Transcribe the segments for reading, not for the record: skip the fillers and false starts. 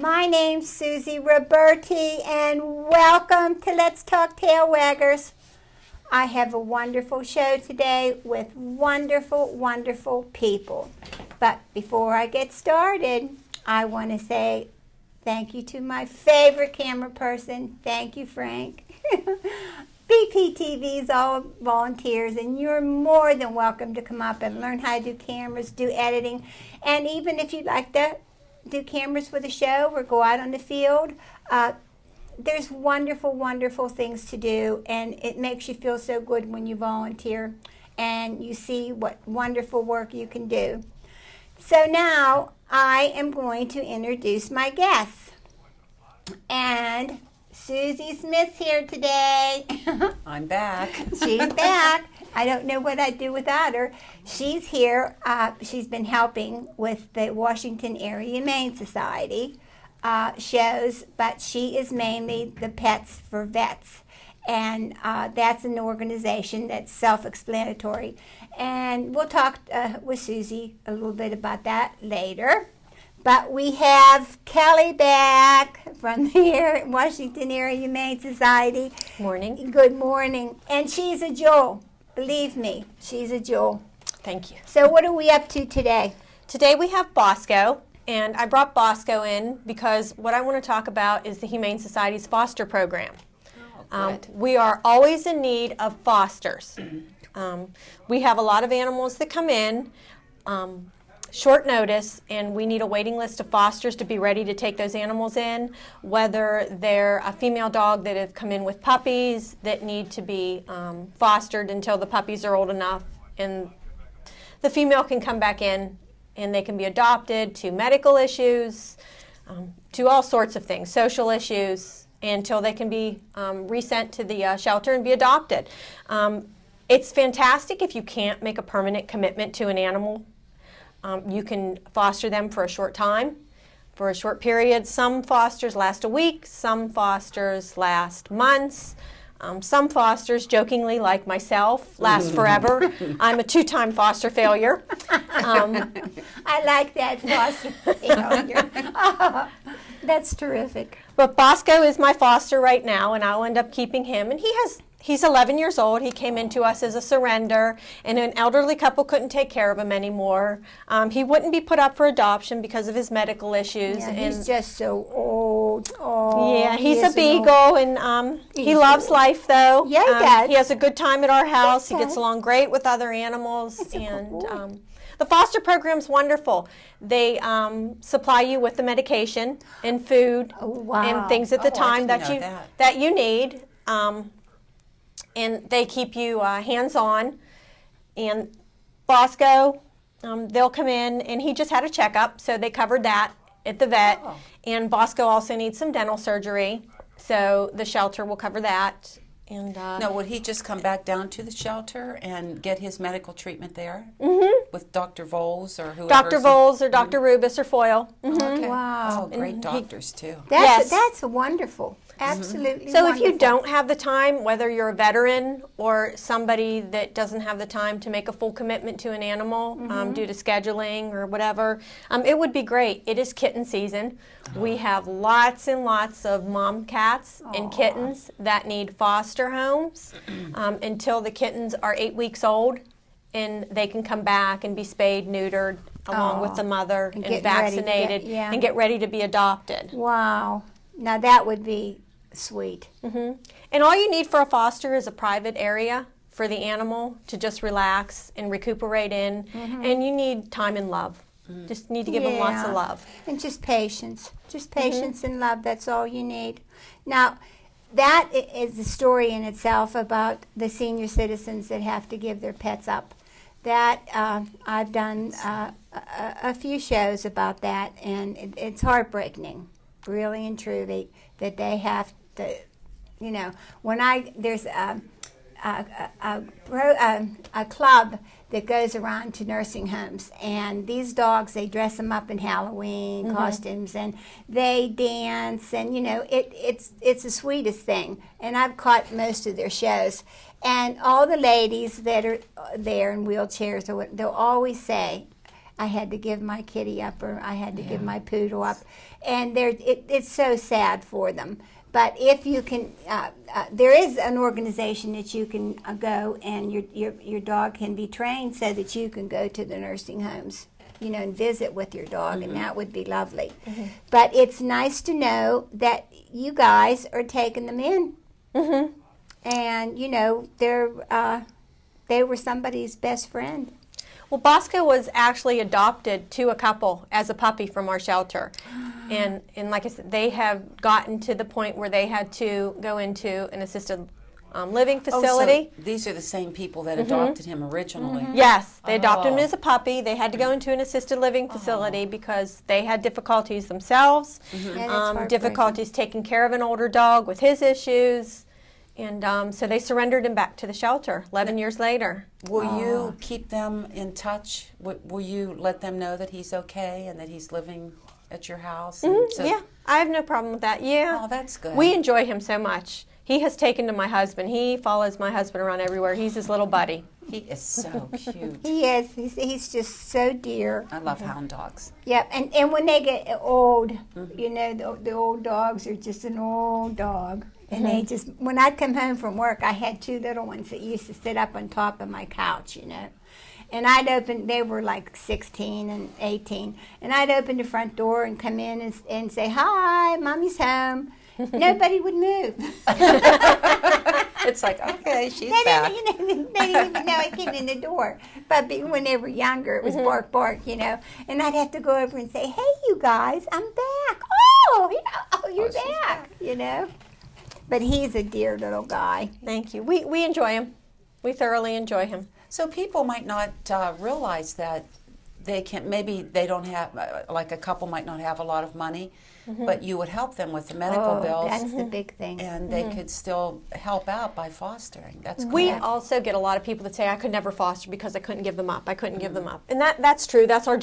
My name's Susie Roberti, and welcome to Let's Talk Tail Waggers. I have a wonderful show today with wonderful, wonderful people. But before I get started, I want to say thank you to my favorite camera person. Thank you, Frank. BPTV is all volunteers, and you're more than welcome to come up and learn how to do cameras, do editing, and even if you'd like to do cameras for the show or go out on the field, there's wonderful, wonderful things to do, and it makes you feel so good when you volunteer and you see what wonderful work you can do. So now I am going to introduce my guests. And Susie Smith's here today. I'm back. She's back. I don't know what I'd do without her. She's here. She's been helping with the Washington Area Humane Society shows, but she is mainly the Pets for Vets. And that's an organization that's self-explanatory. And we'll talk with Susie a little bit about that later. But we have Kelly back from the Washington Area Humane Society. Morning. Good morning. And she's a jewel. Believe me, she's a jewel. Thank you. So what are we up to today? Today we have Bosco, and I brought Bosco in because what I want to talk about is the Humane Society's foster program. We are always in need of fosters. We have a lot of animals that come in short notice, and we need a waiting list of fosters to be ready to take those animals in, whether they're a female dog that have come in with puppies that need to be fostered until the puppies are old enough and the female can come back in and they can be adopted, to medical issues, to all sorts of things, social issues, until they can be resent to the shelter and be adopted. It's fantastic if you can't make a permanent commitment to an animal. You can foster them for a short time, for a short period. Some fosters last a week, some fosters last months, some fosters, jokingly like myself, last forever. I'm a two-time foster failure. I like that, foster failure. Oh, that's terrific. But Bosco is my foster right now, and I'll end up keeping him. And he's 11 years old. He came into us as a surrender, and an elderly couple couldn't take care of him anymore. He wouldn't be put up for adoption because of his medical issues. Yeah, he's just so old. Oh, yeah, he's a beagle, and he loves life, though. Yeah, he does. He has a good time at our house. Okay. He gets along great with other animals. That's a good boy. The foster program's wonderful. They supply you with the medication and food and things at the time that you need. And they keep you hands-on. And Bosco, they'll come in, and he just had a checkup, so they covered that at the vet. Oh. And Bosco also needs some dental surgery, so the shelter will cover that. And now, would he just come back down to the shelter and get his medical treatment there with Dr. Voles or whoever? Dr. Voles or Dr. Rubus or Foyle. Okay. Wow. Oh, great doctors, too. That's wonderful. Absolutely So wonderful. if you don't have the time, whether you're a veteran or somebody that doesn't have the time to make a full commitment to an animal due to scheduling or whatever, it would be great. It is kitten season. We have lots and lots of mom cats and kittens that need foster homes until the kittens are 8 weeks old, and they can come back and be spayed, neutered, along with the mother and vaccinated and get ready to be adopted. Wow. Now that would be sweet. And all you need for a foster is a private area for the animal to just relax and recuperate in. And you need time and love. Just need to give them lots of love. And just patience. Just patience and love. That's all you need. Now, that is the story in itself about the senior citizens that have to give their pets up. That I've done a few shows about that, and it's heartbreaking, really and truly, that they have to, when there's a club that goes around to nursing homes, and these dogs, they dress them up in Halloween costumes, and they dance, and it's the sweetest thing. And I've caught most of their shows, and all the ladies that are there in wheelchairs, they'll always say, I had to give my kitty up, or I had to give my poodle up, and it's so sad for them. But if you can, there is an organization that you can go, and your dog can be trained so that you can go to the nursing homes, and visit with your dog, and that would be lovely. But it's nice to know that you guys are taking them in, and they were somebody's best friend. Well, Bosco was actually adopted to a couple as a puppy from our shelter. And like I said, they have gotten to the point where they had to go into an assisted living facility. So these are the same people that adopted him originally. Yes, they adopted him as a puppy. They had to go into an assisted living facility because they had difficulties themselves, difficulties taking care of an older dog with his issues. And so they surrendered him back to the shelter 11 years later. Will you keep them in touch? Will you let them know that he's okay and that he's living at your house? Yeah, I have no problem with that. Yeah. Oh, that's good. We enjoy him so much. He has taken to my husband. He follows my husband around everywhere. He's his little buddy. He is so cute. He is. He's just so dear. I love hound dogs. Yep, and when they get old, the old dogs are just an old dog. And they just, when I'd come home from work, I had two little ones that used to sit up on top of my couch, And I'd open, they were like 16 and 18. And I'd open the front door and come in and say, "Hi, Mommy's home." Nobody would move. It's like, okay, she's They back. didn't even know I came in the door. But when they were younger, it was bark, bark, And I'd have to go over and say, "Hey, you guys, I'm back." Oh, you're back, But he's a dear little guy. Thank you. We enjoy him. We thoroughly enjoy him. So people might not realize that maybe they don't have, like a couple might not have a lot of money, but you would help them with the medical bills. That's the big thing. And they could still help out by fostering. That's We correct. also get a lot of people that say, "I could never foster because I couldn't give them up. I couldn't give them up." And that's true. That's our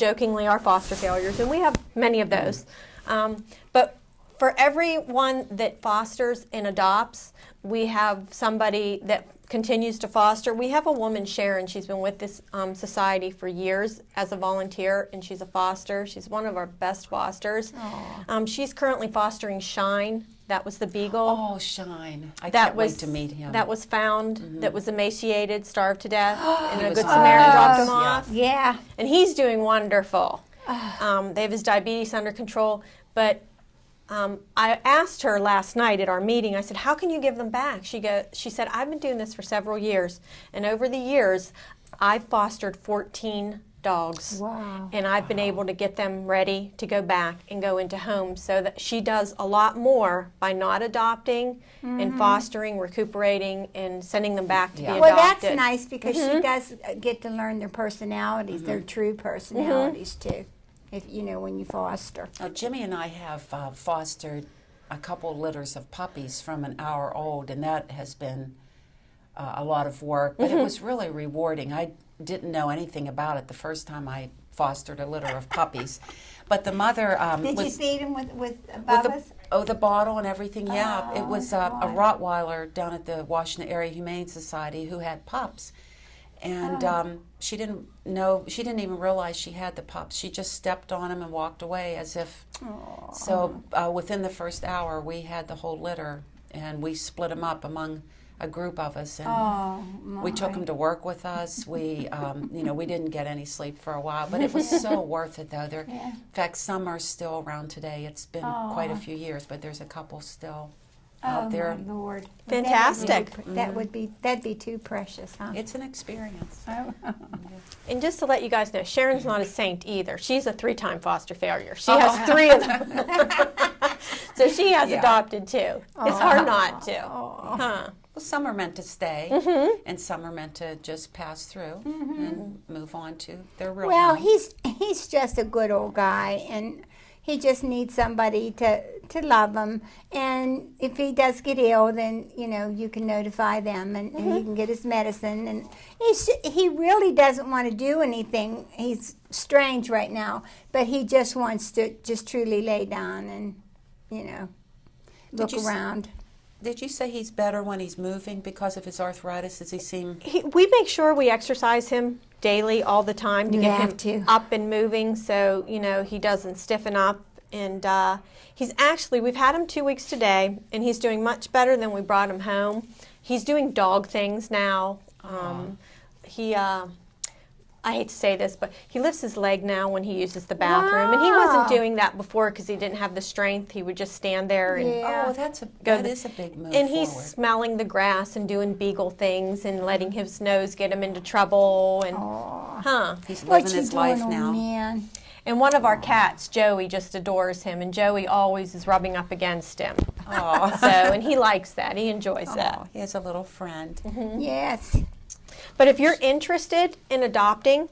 foster failures. And we have many of those. But for everyone that fosters and adopts, we have somebody that continues to foster. We have a woman, Sharon. She's been with this society for years as a volunteer, and she's a foster. She's one of our best fosters. She's currently fostering Shine. That was the beagle. Oh, Shine. I can't wait to meet him. That was found, that was emaciated, starved to death, and a Good Samaritan dropped him off. Yeah. And he's doing wonderful. They have his diabetes under control, but I asked her last night at our meeting, I said, "How can you give them back?" She said, "I've been doing this for several years, and over the years, I've fostered 14 dogs. Wow. And I've been able to get them ready to go back and go into homes, so that she does a lot more by not adopting and fostering, recuperating, and sending them back to be adopted." Well, that's nice because she does get to learn their personalities, their true personalities too. If when you foster. Now, Jimmy and I have fostered a couple litters of puppies from an hour old, and that has been a lot of work, but it was really rewarding. I didn't know anything about it the first time I fostered a litter of puppies, but the mother Did was... you feed them with Bubba's? the bottle and everything, yeah. It was a Rottweiler down at the Washington Area Humane Society who had pups. And she didn't even realize she had the pups. She just stepped on them and walked away as if. Aww. So within the first hour, we had the whole litter, and we split them up among a group of us, and we took them to work with us. We, we didn't get any sleep for a while, but it was so worth it, though. In fact, some are still around today. It's been quite a few years, but there's a couple still out there. My Lord. Fantastic. That'd be too precious, huh? It's an experience. And just to let you guys know, Sharon's not a saint either. She's a 3-time foster failure. She has 3 of them. So she has adopted too. It's hard not to. Huh. Well, some are meant to stay, and some are meant to just pass through and move on to their real Well, home. he's just a good old guy, and he just needs somebody to love him. And if he does get ill, then you can notify them, and he can get his medicine. And he really doesn't want to do anything. He's strange right now, but he just wants to just truly lay down and look around. Did you say he's better when he's moving because of his arthritis? Does he seem... We make sure we exercise him daily all the time to You get have him to. up and moving so, you know, he doesn't stiffen up. And he's actually, we've had him 2 weeks today, and he's doing much better than we brought him home. He's doing dog things now. I hate to say this, but he lifts his leg now when he uses the bathroom. And he wasn't doing that before because he didn't have the strength. He would just stand there and Oh, that is a big move and he's forward. smelling the grass and doing beagle things and letting his nose get him into trouble. And He's What living you his doing, life old now. man? And one of our cats, Joey, just adores him, and Joey always is rubbing up against him. Oh, So, and he likes that. He enjoys that. he has a little friend. Yes. But if you're interested in adopting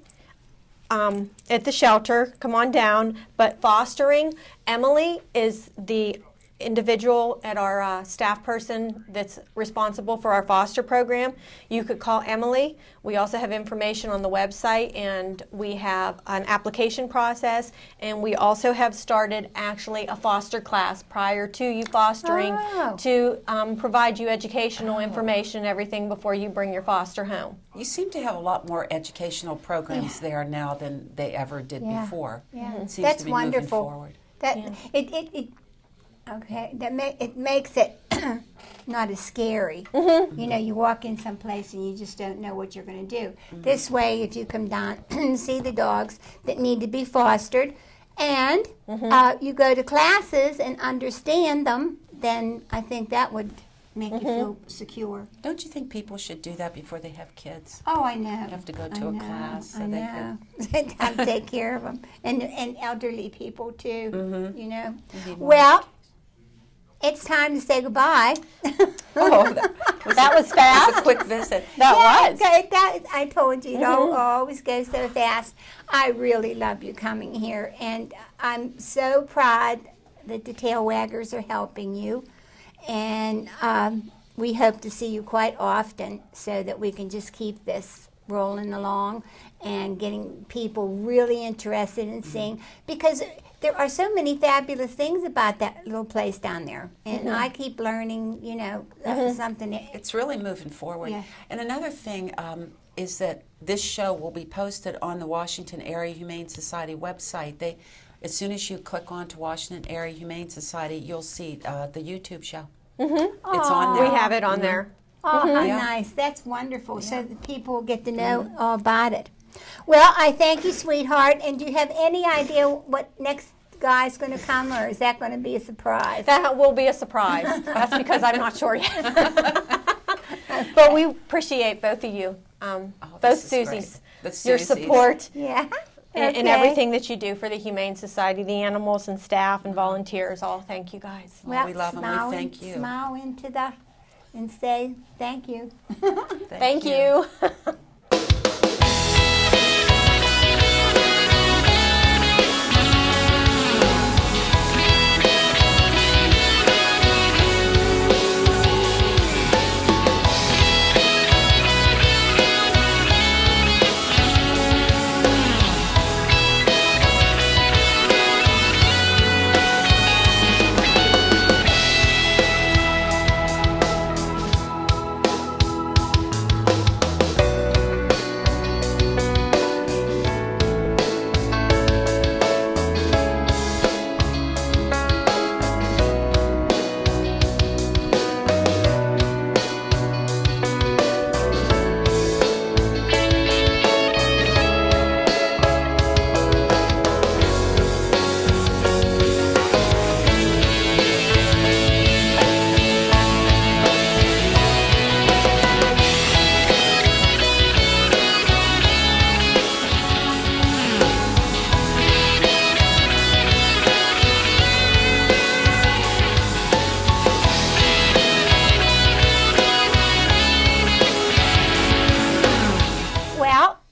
at the shelter, come on down. But fostering, Emily is the individual at our staff person that's responsible for our foster program. You could call Emily. We also have information on the website, and we have an application process, and we also have started actually a foster class prior to you fostering to provide you educational information and everything before you bring your foster home. You seem to have a lot more educational programs there now than they ever did before. Yeah. It seems That's to be wonderful. moving forward. It makes it not as scary. You know, you walk in someplace and you just don't know what you're going to do. This way, if you come down and see the dogs that need to be fostered, and you go to classes and understand them, then I think that would make you feel secure. Don't you think people should do that before they have kids? Oh, I know. You have to go to a class so I they know. They have to take care of them, and elderly people too. You know. Well, it's time to say goodbye. Oh, That was that's a fast. quick visit. That was. I told you, it always goes so fast. I really love you coming here, and I'm so proud that the Tail Waggers are helping you. And we hope to see you quite often so that we can just keep this rolling along and getting people really interested in seeing, because there are so many fabulous things about that little place down there. And I keep learning, you know, something. It's really moving forward. Yeah. And another thing is that this show will be posted on the Washington Area Humane Society website. As soon as you click on to Washington Area Humane Society, you'll see the YouTube show. It's on there. We have it on there. Oh, how nice. That's wonderful. So that people will get to know all about it. Well, I thank you, sweetheart. And do you have any idea what next guy's going to come, or is that going to be a surprise? That will be a surprise. That's because I'm not sure yet. But we appreciate both of you, both this is Susies, great. The your Susies. support Yeah. and Okay. everything that you do for the Humane Society, the animals and staff and volunteers. All thank you guys. Well, we love them. We thank you. Smile into the and say thank you. Thank you.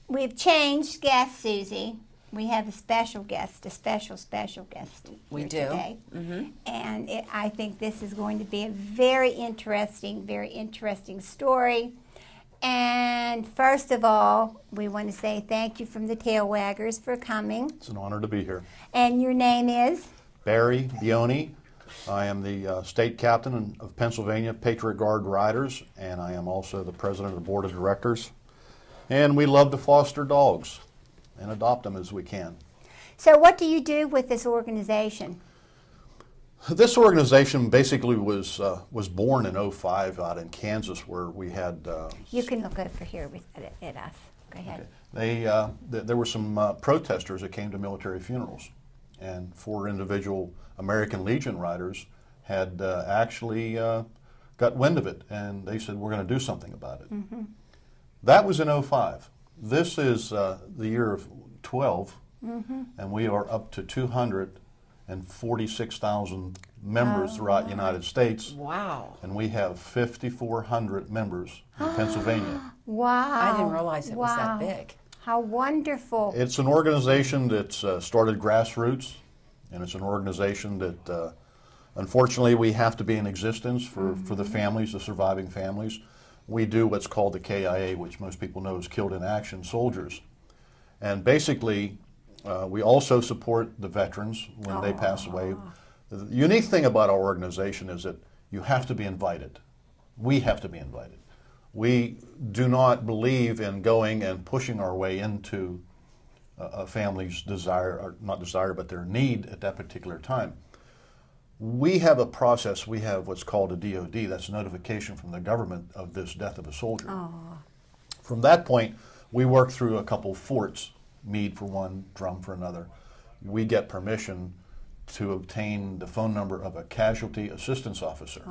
We've changed guests, Susie. We have a special guest, a special guest We here do. today. And I think this is going to be a very interesting story. And first of all, we want to say thank you from the Tail Waggers for coming. It's an honor to be here. And your name is? Barry Bioni, I am the state captain of Pennsylvania Patriot Guard Riders, and I am also the president of the board of directors. And we love to foster dogs and adopt them as we can. So what do you do with this organization? This organization basically was born in '05 out in Kansas, where we had. You can look over here at us. Go ahead. There were some protesters that came to military funerals, and 4 individual American Legion riders had actually got wind of it, and they said, "We're going to do something about it." Mm-hmm. That was in '05. This is the year of 12, mm-hmm. and we are up to 246,000 members throughout the United States. Wow. And we have 5,400 members in Pennsylvania. Wow. I didn't realize it was that big. How wonderful. It's an organization that's started grassroots, and it's an organization that unfortunately we have to be in existence for the families, the surviving families. We do what's called the KIA, which most people know is Killed in Action Soldiers. And basically, we also support the veterans when they pass away. The unique thing about our organization is that you have to be invited. We have to be invited. We do not believe in going and pushing our way into a family's desire, or not desire, but their need at that particular time. We have a process. We have what's called a DOD, that's notification from the government of this death of a soldier. From that point, we work through a couple forts, Meade for one, Drum for another. We get permission to obtain the phone number of a casualty assistance officer.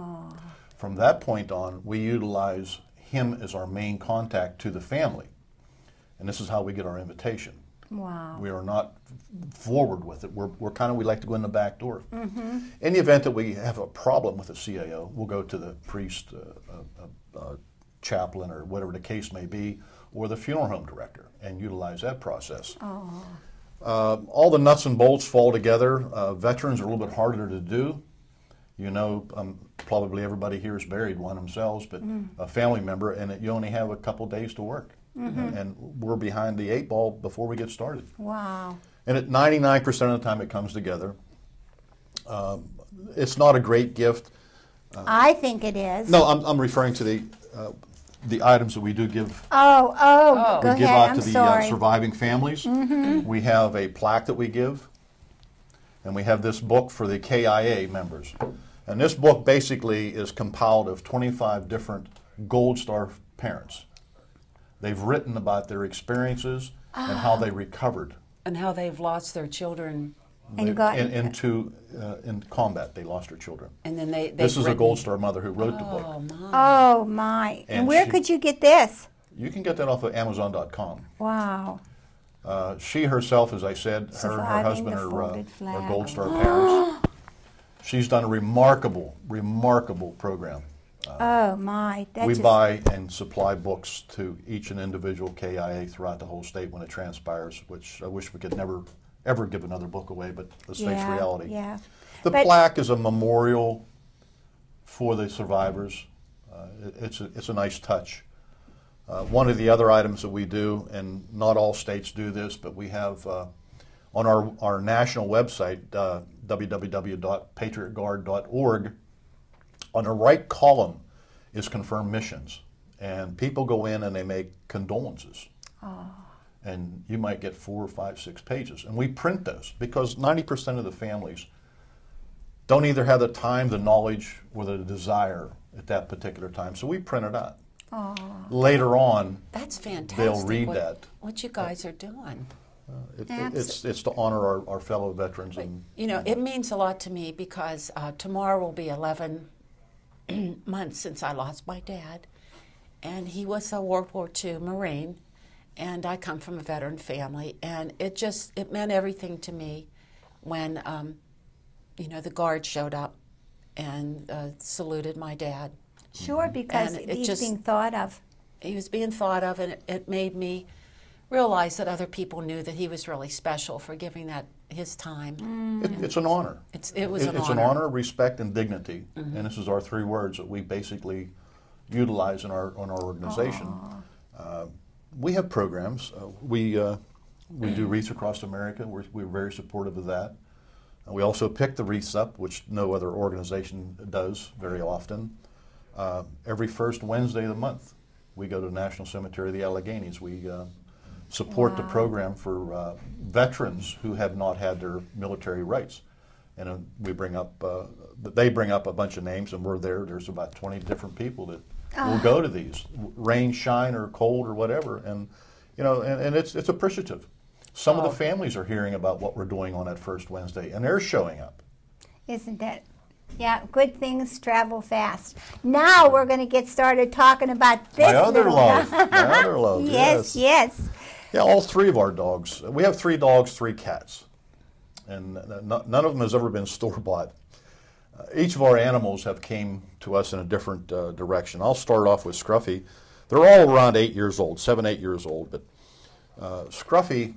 From that point on, we utilize him as our main contact to the family. And this is how we get our invitation. Wow. We are not forward with it. We're kind of, we like to go in the back door. Mm-hmm. In the event that we have a problem with a CAO, we'll go to the priest, chaplain, or whatever the case may be, or the funeral home director, and utilize that process. All the nuts and bolts fall together. Veterans are a little bit harder to do. You know, probably everybody here has buried one themselves, but a family member, and you only have a couple days to work. Mm-hmm. And we're behind the 8 ball before we get started. Wow. And at 99% of the time it comes together. It's not a great gift. I think it is. No, I'm referring to the items that we do give. Go we give ahead. out to the surviving families. Mm-hmm. We have a plaque that we give, and we have this book for the KIA members. And this book basically is compiled of 25 different Gold Star parents. They've written about their experiences and how they recovered. And how they've lost their children. In combat, they lost their children. And then this is a Gold Star mother who wrote the book. My. Oh, my. And where could you get this? You can get that off of Amazon.com. Wow. She herself, as I said, her husband are Gold Star parents. She's done a remarkable program. We buy and supply books to each and individual KIA throughout the whole state when it transpires, which I wish we could never, ever give another book away, but let's face reality. Yeah. The plaque is a memorial for the survivors. It's a nice touch. One of the other items that we do, and not all states do this, but we have on our national website, www.patriotguard.org, on the right column is confirmed missions. And people go in and they make condolences. And you might get 4, 5, 6 pages. And we print those because 90% of the families don't either have the time, the knowledge, or the desire at that particular time. So we print it out. Later on, that's fantastic. They'll read that. What you guys are doing. It's to honor our fellow veterans. But, you know, it means a lot to me because tomorrow will be 11 months since I lost my dad, and he was a World War II Marine, and I come from a veteran family, and it meant everything to me when you know, the Guard showed up and saluted my dad. Sure, because he's being thought of. He was being thought of, and it made me realize that other people knew that he was really special for giving that his time. It's an honor. It's an honor, respect, and dignity. Mm-hmm. And this is our 3 words that we basically utilize in our organization. We have programs. We do Wreaths Across America. We're very supportive of that. We also pick the wreaths up, which no other organization does very often. Every first Wednesday of the month, we go to the National Cemetery of the Alleghenies. We support the program for veterans who have not had their military rights. And we bring up, they bring up a bunch of names, and we're there. There's about 20 different people that will go to these, rain, shine, or cold, or whatever. And and it's appreciative. Some of the families are hearing about what we're doing on that first Wednesday, and they're showing up. Isn't that? Yeah, good things travel fast. Now we're going to get started talking about this. My other love. My other love. Yes. Yeah, all three of our dogs. We have 3 dogs, 3 cats. And none of them has ever been store-bought. Each of our animals have came to us in a different direction. I'll start off with Scruffy. They're all around 8 years old, 7, 8 years old. But Scruffy,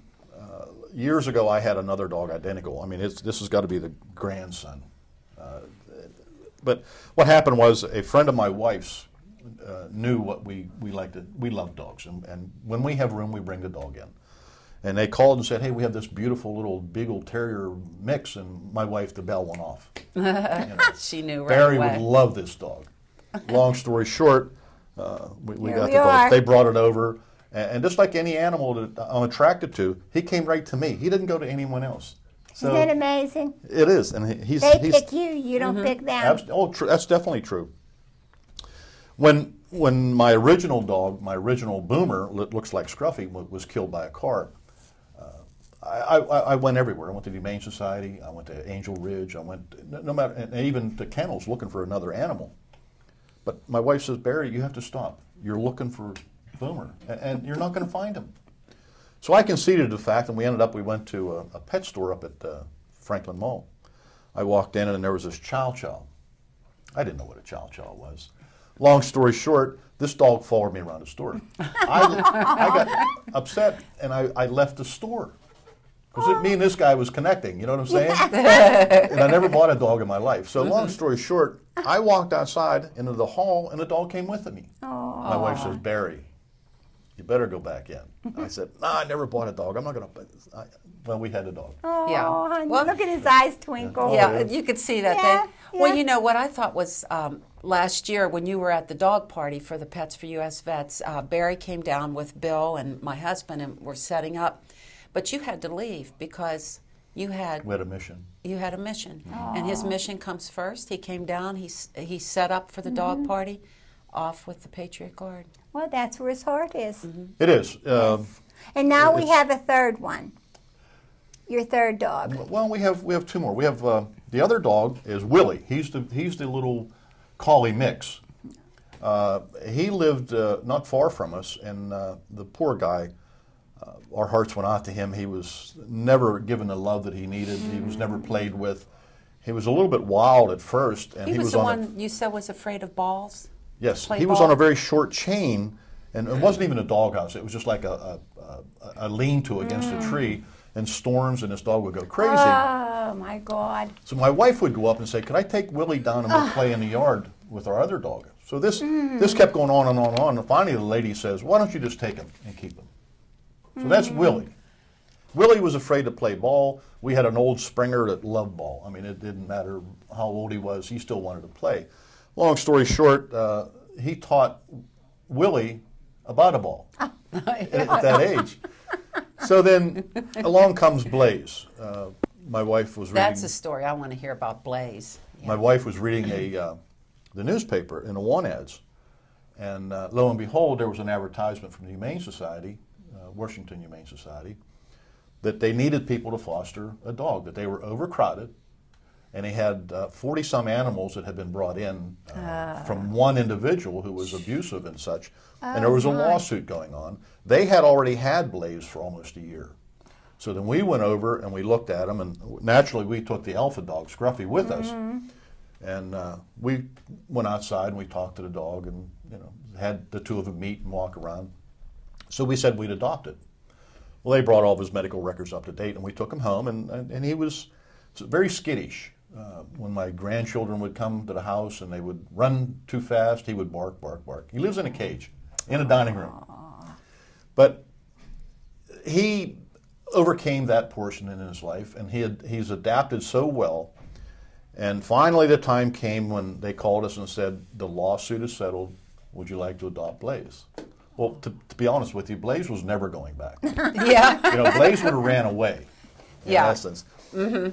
years ago I had another dog identical. I mean, this has got to be the grandson. But what happened was a friend of my wife's knew what we liked. We love dogs, and when we have room, we bring the dog in. And they called and said, "Hey, we have this beautiful little Beagle Terrier mix," and my wife, the bell went off. She knew right Barry away. would love this dog. Long story short, we got the are. dog. They brought it over, and just like any animal that I'm attracted to, he came right to me. He didn't go to anyone else. So Isn't that amazing? it is, and he's They pick you, you don't pick them. that's definitely true. When my original dog, my original Boomer, looks like Scruffy, was killed by a car, I went everywhere. I went to the Humane Society. I went to Angel Ridge. I went and even to kennels looking for another animal. But my wife says, "Barry, you have to stop. You're looking for Boomer, and you're not going to find him." So I conceded the fact, and we went to a pet store up at Franklin Mall. I walked in, and there was this Chow Chow. I didn't know what a Chow Chow was. Long story short, this dog followed me around the store. I got upset, and I left the store. Because me and this guy was connecting, you know what I'm saying? And I never bought a dog in my life. So long story short, I walked outside into the hall, and the dog came with me. My wife says, "Barry, you better go back in." I said, "No, I never bought a dog. I'm not going to." Well, we had a dog. Oh, Yeah. honey, Well, look at his eyes twinkle. Yeah, you could see that. Yeah, Well, yeah. you know, what I thought was last year when you were at the dog party for the Pets for U.S. Vets, Barry came down with Bill and my husband and were setting up. But you had to leave because you had We had a mission. a mission. And his mission comes first. He came down, he set up for the dog party, off with the Patriot Guard. Well, that's where his heart is. It is. And now we It's- have a third one. Your third dog. Well, we have 2 more. We have the other dog is Willie. He's the little collie mix. He lived not far from us, and the poor guy, our hearts went out to him. He was never given the love that he needed. He was never played with. He was a little bit wild at first, and He was the on one you said was afraid of balls? Yes, Play he was ball? on a very short chain, and it wasn't even a doghouse. It was just like a lean-to against a tree, and storms, and this dog would go crazy. Oh, my God. So my wife would go up and say, "Could I take Willie down and we'll play in the yard with our other dog?" So this kept going on and on and on. And finally the lady says, "Why don't you just take him and keep him?" So that's Willie. Willie was afraid to play ball. We had an old Springer that loved ball. I mean, it didn't matter how old he was. He still wanted to play. Long story short, he taught Willie about a ball at that age. So then along comes Blaze. My wife was reading. That's a story I want to hear about Blaze. My wife was reading the newspaper in the want ads, and lo and behold, there was an advertisement from the Humane Society, Washington Humane Society, that they needed people to foster a dog, that they were overcrowded, and they had 40-some animals that had been brought in from one individual who was abusive and such, and there was a lawsuit going on. They had already had Blaze for almost a year. So then we went over and we looked at him, and naturally we took the alpha dog, Scruffy, with us. And we went outside and we talked to the dog and had the 2 of them meet and walk around. So we said we'd adopt it. Well, they brought all of his medical records up to date, and we took him home, and he was very skittish. When my grandchildren would come to the house and they would run too fast, he would bark, bark, bark. He lives in a cage in a dining room. But he overcame that portion in his life, and he's adapted so well. And finally, the time came when they called us and said, the lawsuit is settled. Would you like to adopt Blaze? Well, to be honest with you, Blaze was never going back. Yeah. You know, Blaze would have ran away, in Yeah. essence.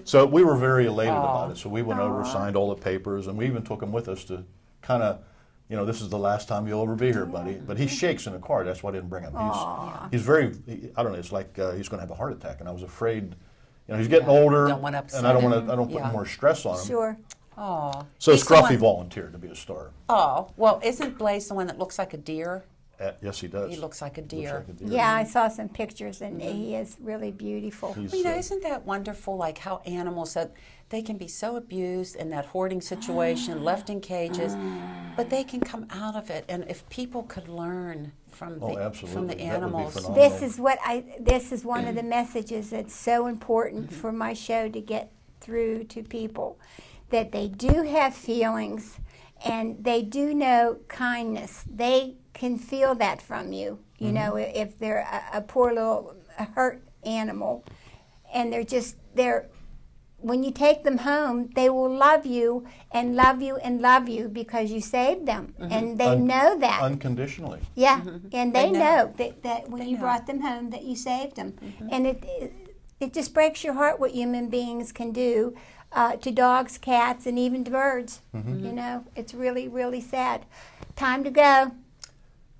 So we were very elated about it. So we went over, signed all the papers, and we even took him with us to kind of, you know, this is the last time you'll ever be here, buddy. But he shakes in the car. That's why I didn't bring him. He's very, I don't know, it's like he's going to have a heart attack. And I was afraid, you know, he's getting older. Don't want to upset and I don't him. want to, I don't put more stress on him. Sure. Oh. So He's the Scruffy one- volunteered to be a star. Oh, well, isn't Blaze the one that looks like a deer? Yes, he does. He looks like a Looks deer. like a deer. Yeah, I saw some pictures, and he is really beautiful. He's, Well, you know, isn't that wonderful? Like how animals that they can be so abused in that hoarding situation, left in cages, but they can come out of it. And if people could learn from Oh, the absolutely. from the That would be animals, phenomenal. This is one of the messages that's so important for my show to get through to people, that they do have feelings and they do know kindness. They can feel that from you. You know, if they're a poor little hurt animal, and they're when you take them home, they will love you and love you and love you because you saved them, and they know that. Unconditionally. Yeah, and they They know know. that when They you know. brought them home, that you saved them, and it just breaks your heart what human beings can do to dogs, cats, and even to birds. You know, it's really, really sad. Time to go.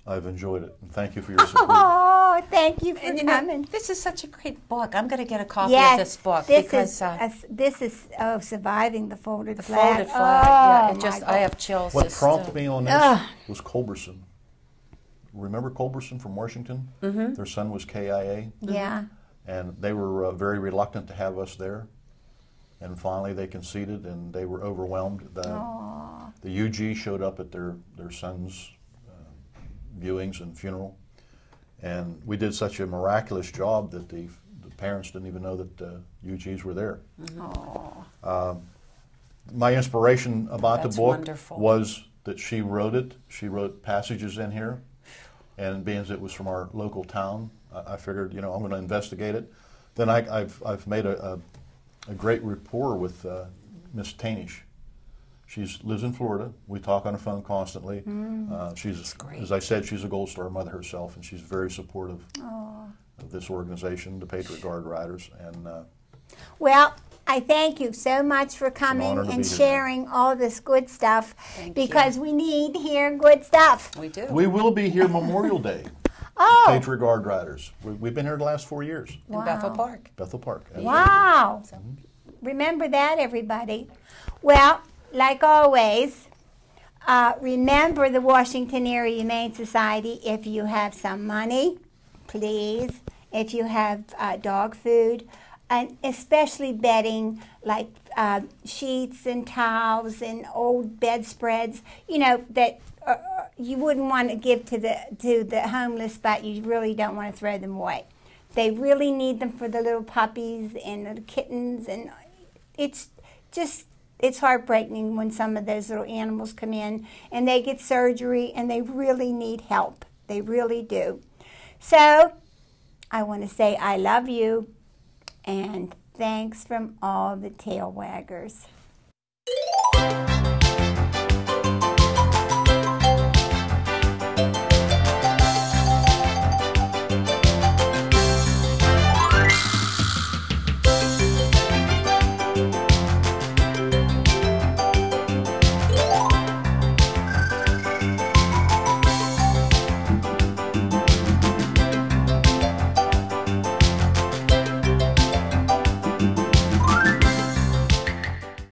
I've enjoyed it. And thank you for your support. Oh, thank you for and you know, coming. this is such a great book. I'm going to get a copy Yes, of this book this because is surviving the folded the flag. folded flag. Yeah, Oh, it just my I God. have chills. What just, prompted me on this Ugh. was Culberson. Remember Culberson from Washington? Their son was KIA, Yeah. and they were very reluctant to have us there. And finally, they conceded, and they were overwhelmed. The UG showed up at their son's viewings and funeral, and we did such a miraculous job that the parents didn't even know that UGs were there. My inspiration about That's the book wonderful. was that she wrote it. She wrote passages in here, and being as it was from our local town, I figured, you know, I'm going to investigate it. Then I've made a great rapport with Miss Tainish. She lives in Florida. We talk on the phone constantly. She's, great. as I said, she's a Gold Star mother herself, and she's very supportive of this organization, the Patriot Guard Riders. And Well, I thank you so much for coming honor to and be here. sharing all this good stuff, Thank because we need to hear good stuff. we do. we will be here Memorial Day, Oh, Patriot Guard Riders. We've been here the last 4 years, in Bethel Park. Bethel Park. wow. Remember that, everybody. Well, like always, remember the Washington Area Humane Society. If you have some money, please. If you have dog food, and especially bedding like sheets and towels and old bedspreads, you know, that you wouldn't want to give to the homeless, but you really don't want to throw them away. They really need them for the little puppies and the kittens, and it's heartbreaking when some of those little animals come in and they get surgery and they really need help. They really do. So I want to say I love you, and thanks from all the tail waggers.